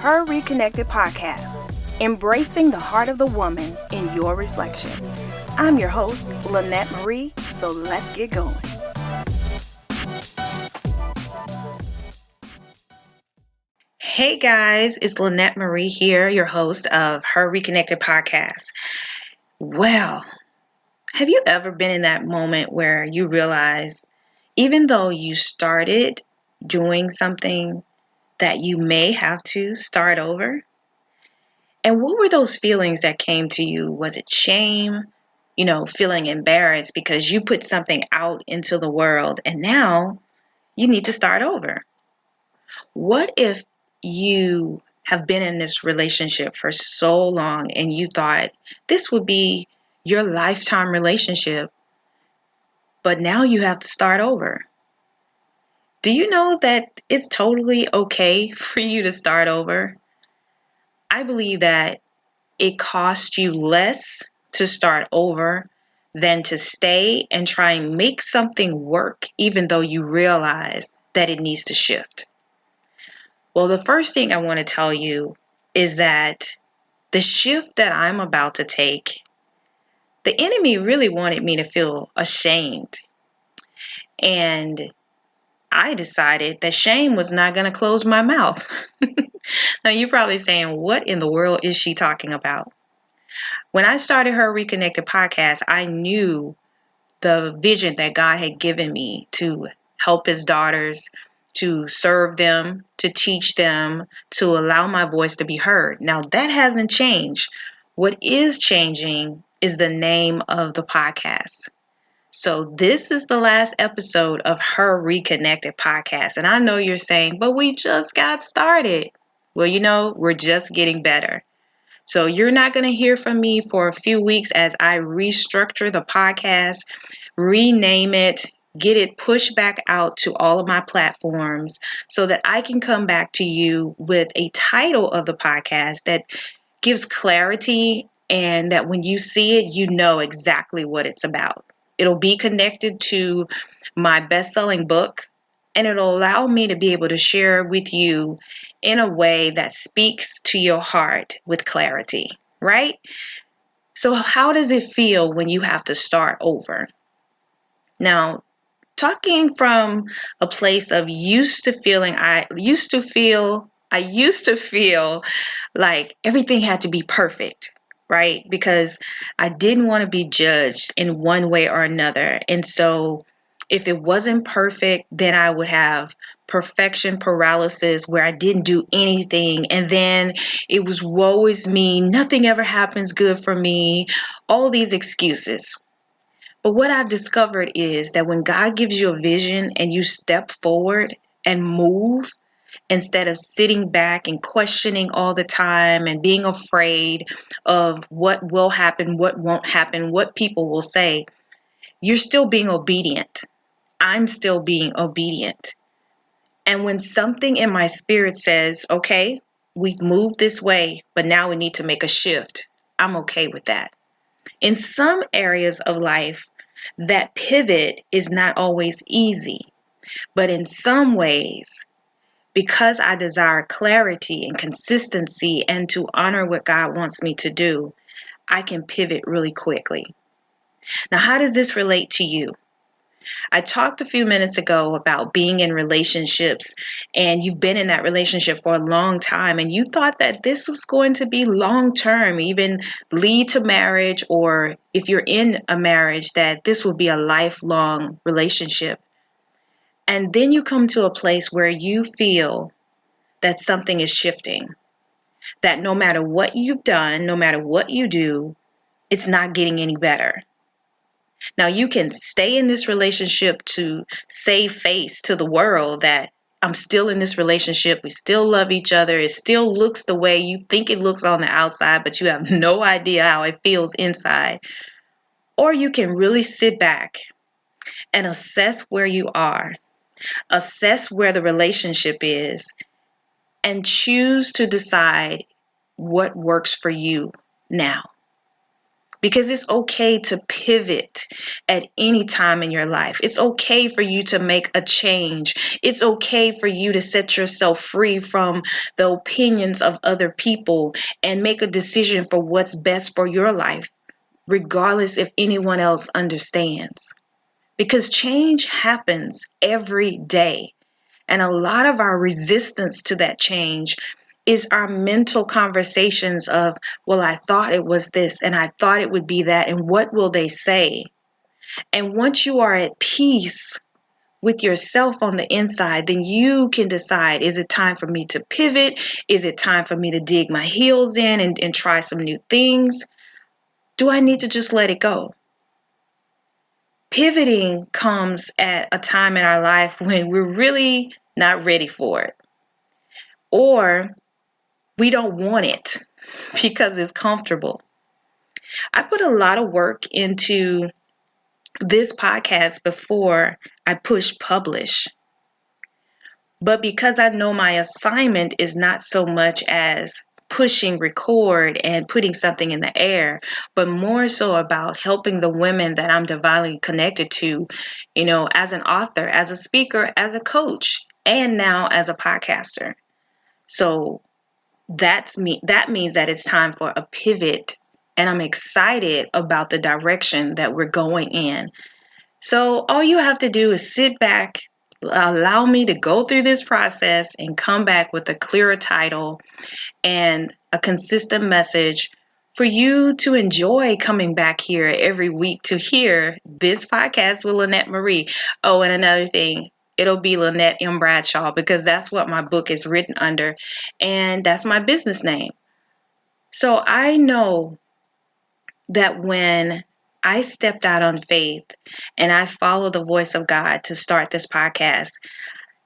Her Reconnected Podcast, embracing the heart of the woman in your reflection. I'm your host, Lynette Marie, so let's get going. Hey guys, it's Lynette Marie here, your host of Her Reconnected Podcast. Well, have you ever been in that moment where you realize, even though you started doing something, that you may have to start over? And what were those feelings that came to you? Was it shame? Feeling embarrassed because you put something out into the world and now you need to start over? What if you have been in this relationship for so long and you thought this would be your lifetime relationship, but now you have to start over? Do you know that it's totally okay for you to start over? I believe that it costs you less to start over than to stay and try and make something work, even though you realize that it needs to shift. Well, the first thing I want to tell you is that the shift that I'm about to take, the enemy really wanted me to feel ashamed. And I decided that shame was not going to close my mouth. Now, you're probably saying, what in the world is she talking about? When I started Her Reconnected Podcast, I knew the vision that God had given me to help his daughters, to serve them, to teach them, to allow my voice to be heard. Now, that hasn't changed. What is changing is the name of the podcast. So this is the last episode of Her Reconnected Podcast. And I know you're saying, but we just got started. Well, we're just getting better. So you're not going to hear from me for a few weeks as I restructure the podcast, rename it, get it pushed back out to all of my platforms so that I can come back to you with a title of the podcast that gives clarity and that when you see it, you know exactly what it's about. It'll be connected to my best-selling book, and it'll allow me to be able to share with you in a way that speaks to your heart with clarity, right? So how does it feel when you have to start over? Now, talking from a place of I used to feel like everything had to be perfect, right? Because I didn't want to be judged in one way or another. And so if it wasn't perfect, then I would have perfection paralysis where I didn't do anything. And then it was woe is me. Nothing ever happens good for me. All these excuses. But what I've discovered is that when God gives you a vision and you step forward and move, instead of sitting back and questioning all the time and being afraid of what will happen, what won't happen, what people will say, you're still being obedient. I'm still being obedient. And when something in my spirit says, okay, we've moved this way, but now we need to make a shift, I'm okay with that. In some areas of life, that pivot is not always easy, but in some ways, because I desire clarity and consistency and to honor what God wants me to do, I can pivot really quickly. Now, how does this relate to you? I talked a few minutes ago about being in relationships, and you've been in that relationship for a long time, and you thought that this was going to be long term, even lead to marriage, or if you're in a marriage, that this will be a lifelong relationship. And then you come to a place where you feel that something is shifting, that no matter what you've done, no matter what you do, it's not getting any better. Now, you can stay in this relationship to save face to the world that I'm still in this relationship. We still love each other. It still looks the way you think it looks on the outside, but you have no idea how it feels inside. Or you can really sit back and assess where you are, assess where the relationship is, and choose to decide what works for you now. because it's okay to pivot at any time in your life. It's okay for you to make a change. It's okay for you to set yourself free from the opinions of other people and make a decision for what's best for your life, regardless if anyone else understands. Because change happens every day. And a lot of our resistance to that change is our mental conversations of, well, I thought it was this and I thought it would be that, and what will they say? And once you are at peace with yourself on the inside, then you can decide, is it time for me to pivot? Is it time for me to dig my heels in and try some new things? Do I need to just let it go? Pivoting comes at a time in our life when we're really not ready for it, or we don't want it because it's comfortable. I put a lot of work into this podcast before I push publish. But because I know my assignment is not so much as pushing record and putting something in the air, but more so about helping the women that I'm divinely connected to, as an author, as a speaker, as a coach, and now as a podcaster. So that means that it's time for a pivot, and I'm excited about the direction that we're going in. So all you have to do is sit back, allow me to go through this process, and come back with a clearer title and a consistent message for you to enjoy coming back here every week to hear this podcast with Lynette Marie. Oh, and another thing, it'll be Lynette M. Bradshaw, because that's what my book is written under, and that's my business name. So I know that when I stepped out on faith and I followed the voice of God to start this podcast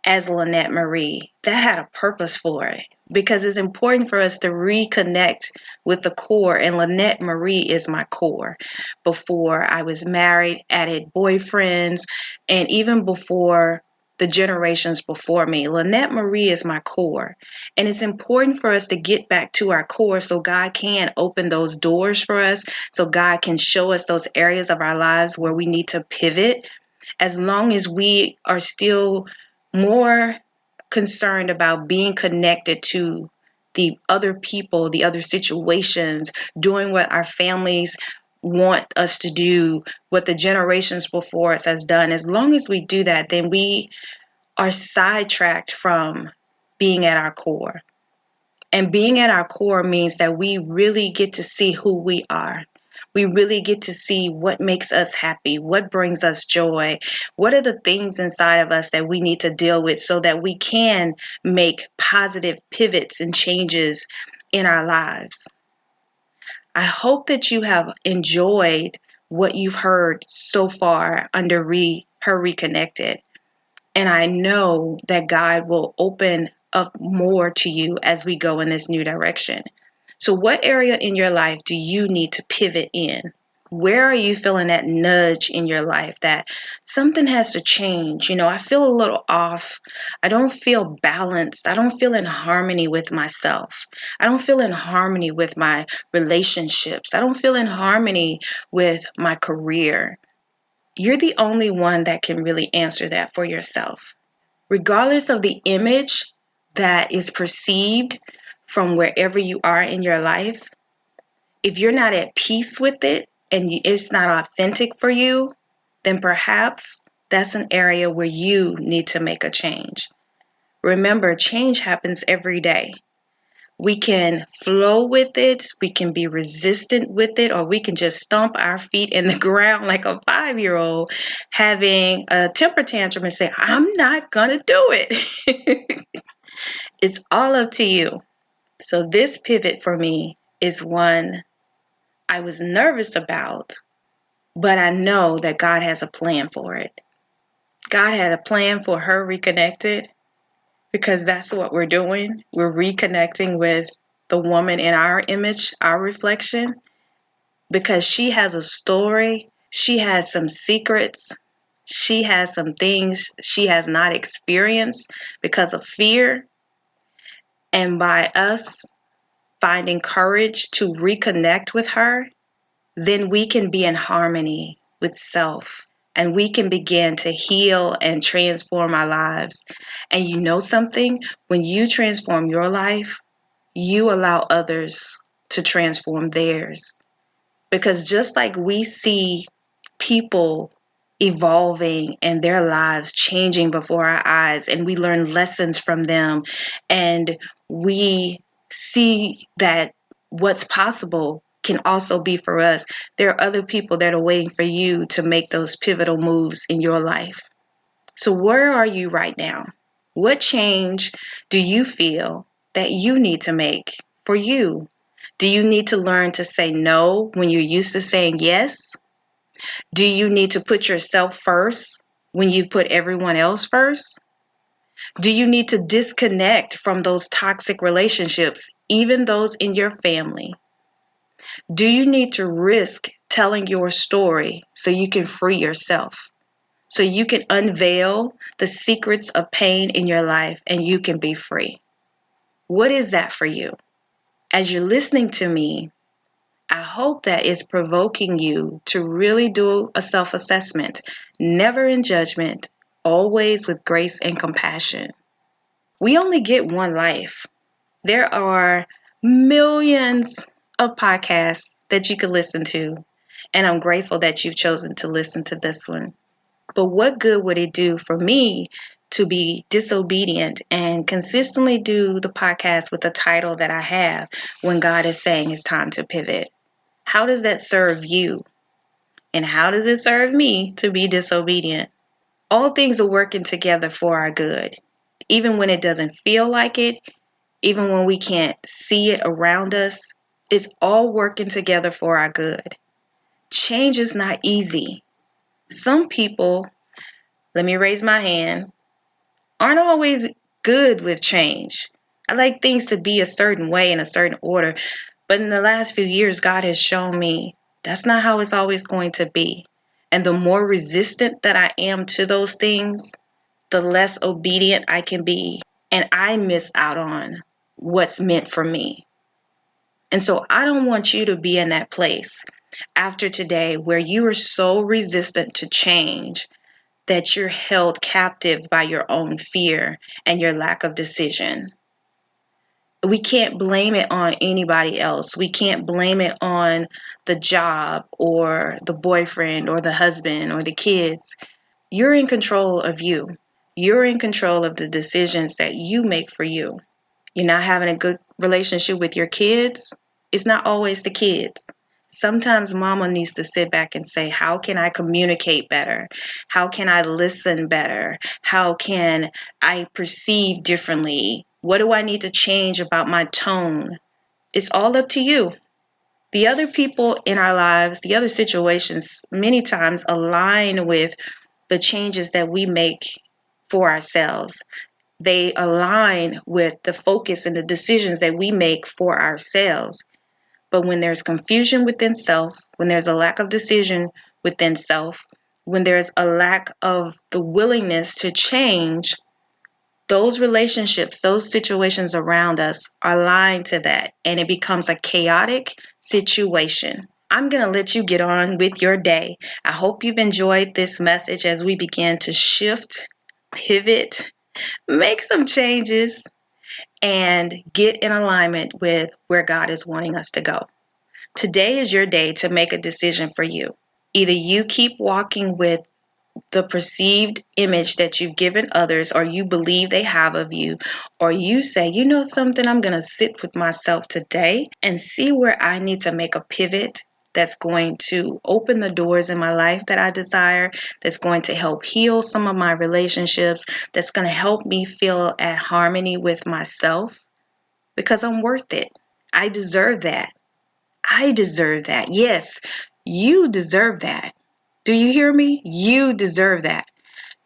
as Lynette Marie, that had a purpose for it, because it's important for us to reconnect with the core, and Lynette Marie is my core. Before I was married, added boyfriends, and even before the generations before me, Lynette Marie is my core. And it's important for us to get back to our core so God can open those doors for us, so God can show us those areas of our lives where we need to pivot, as long as we are still more concerned about being connected to the other people, the other situations, doing what our families want us to do, what the generations before us has done. As long as we do that, then we are sidetracked from being at our core. And being at our core means that we really get to see who we are. We really get to see what makes us happy, what brings us joy, what are the things inside of us that we need to deal with so that we can make positive pivots and changes in our lives. I hope that you have enjoyed what you've heard so far under Her Reconnected. And I know that God will open up more to you as we go in this new direction. So what area in your life do you need to pivot in? Where are you feeling that nudge in your life that something has to change? I feel a little off. I don't feel balanced. I don't feel in harmony with myself. I don't feel in harmony with my relationships. I don't feel in harmony with my career. You're the only one that can really answer that for yourself. Regardless of the image that is perceived from wherever you are in your life, if you're not at peace with it and it's not authentic for you, then perhaps that's an area where you need to make a change. Remember, change happens every day. We can flow with it, we can be resistant with it, or we can just stomp our feet in the ground like a 5-year-old having a temper tantrum and say, I'm not gonna do it. It's all up to you. So this pivot for me is one I was nervous about, but I know that God has a plan for it. God had a plan for Her Reconnected, because that's what we're doing. We're reconnecting with the woman in our image, our reflection, because she has a story. She has some secrets. She has some things she has not experienced because of fear. And by us finding courage to reconnect with her, then we can be in harmony with self and we can begin to heal and transform our lives. And you know something? When you transform your life, you allow others to transform theirs. Because just like we see people evolving and their lives changing before our eyes, and we learn lessons from them, and we see that what's possible can also be for us, there are other people that are waiting for you to make those pivotal moves in your life. So where are you right now? What change do you feel that you need to make for you? Do you need to learn to say no when you're used to saying yes? Do you need to put yourself first when you've put everyone else first? Do you need to disconnect from those toxic relationships, even those in your family? Do you need to risk telling your story so you can free yourself? So you can unveil the secrets of pain in your life and you can be free? What is that for you? As you're listening to me, I hope that it's provoking you to really do a self-assessment, never in judgment, always with grace and compassion. We only get one life. There are millions of podcasts that you could listen to, and I'm grateful that you've chosen to listen to this one. But what good would it do for me to be disobedient and consistently do the podcast with the title that I have when God is saying it's time to pivot? How does that serve you? And how does it serve me to be disobedient? All things are working together for our good. Even when it doesn't feel like it, even when we can't see it around us, it's all working together for our good. Change is not easy. Some people, let me raise my hand, aren't always good with change. I like things to be a certain way in a certain order. But in the last few years, God has shown me that's not how it's always going to be. And the more resistant that I am to those things, the less obedient I can be. And I miss out on what's meant for me. And so I don't want you to be in that place after today where you are so resistant to change that you're held captive by your own fear and your lack of decision. We can't blame it on anybody else. We can't blame it on the job or the boyfriend or the husband or the kids. You're in control of you. You're in control of the decisions that you make for you. You're not having a good relationship with your kids. It's not always the kids. Sometimes mama needs to sit back and say, how can I communicate better? How can I listen better? How can I perceive differently? What do I need to change about my tone? It's all up to you. The other people in our lives, the other situations, many times align with the changes that we make for ourselves. They align with the focus and the decisions that we make for ourselves. But when there's confusion within self, when there's a lack of decision within self, when there's a lack of the willingness to change, those relationships, those situations around us are aligned to that, and it becomes a chaotic situation. I'm going to let you get on with your day. I hope you've enjoyed this message as we begin to shift, pivot, make some changes, and get in alignment with where God is wanting us to go. Today is your day to make a decision for you. Either you keep walking with the perceived image that you've given others or you believe they have of you, or you say, you know something, I'm going to sit with myself today and see where I need to make a pivot that's going to open the doors in my life that I desire, that's going to help heal some of my relationships, that's going to help me feel at harmony with myself, because I'm worth it. I deserve that. I deserve that. Yes, you deserve that. Do you hear me? You deserve that.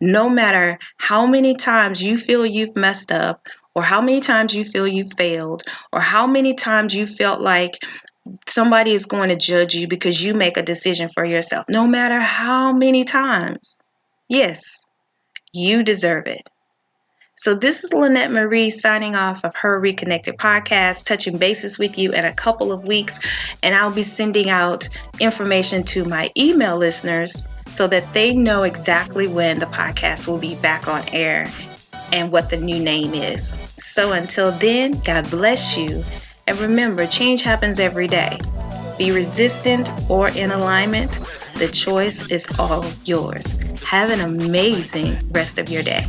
No matter how many times you feel you've messed up, or how many times you feel you failed, or how many times you felt like somebody is going to judge you because you make a decision for yourself. No matter how many times. Yes, you deserve it. So this is Lynette Marie signing off of Her Reconnected Podcast, touching bases with you in a couple of weeks. And I'll be sending out information to my email listeners so that they know exactly when the podcast will be back on air and what the new name is. So until then, God bless you. And remember, change happens every day. Be resistant or in alignment. The choice is all yours. Have an amazing rest of your day.